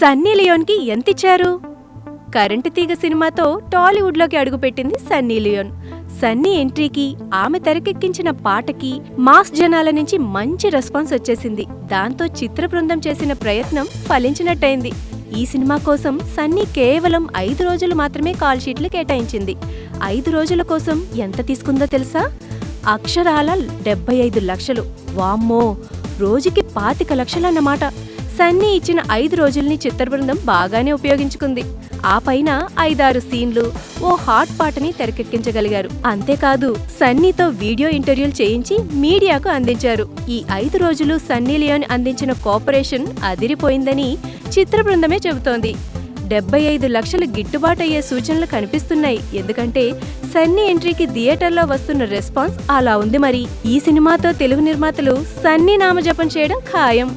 Sunny లియోన్కి ఎంతిచ్చారు? Current తీగ సినిమాతో టాలీవుడ్లోకి అడుగుపెట్టింది సన్నీ లియోన్. సన్నీ ఎంట్రీకి, ఆమె తెరకెక్కించిన పాటకి మాస్ జనాల నుంచి మంచి రెస్పాన్స్ వచ్చేసింది. దాంతో చిత్ర బృందం చేసిన ప్రయత్నం ఫలించినట్టయింది. ఈ సినిమా కోసం సన్నీ కేవలం 5 రోజులు మాత్రమే కాల్ షీట్లు కేటాయించింది. 5 రోజుల కోసం ఎంత తీసుకుందో తెలుసా? అక్షరాల 75 లక్షలు. వామ్మో, రోజుకి 25 లక్షలన్నమాట. సన్నీ ఇచ్చిన 5 రోజుల్ని చిత్ర బృందం బాగానే ఉపయోగించుకుంది. ఆ పైన 5-6 సీన్లు, ఓ హాట్ పాటని తెరకెక్కించగలిగారు. అంతేకాదు సన్నీతో వీడియో ఇంటర్వ్యూలు చేయించి మీడియాకు అందించారు. ఈ 5 రోజులు సన్నీ లియోన్ అందించిన కోఆపరేషన్ అదిరిపోయిందని చిత్ర బృందమే చెబుతోంది. 75 లక్షలు గిట్టుబాటయ్యే సూచనలు కనిపిస్తున్నాయి. ఎందుకంటే సన్నీ ఎంట్రీకి థియేటర్లో వస్తున్న రెస్పాన్స్ అలా ఉంది. మరి ఈ సినిమాతో తెలుగు నిర్మాతలు సన్నీ నామజపం చేయడం ఖాయం.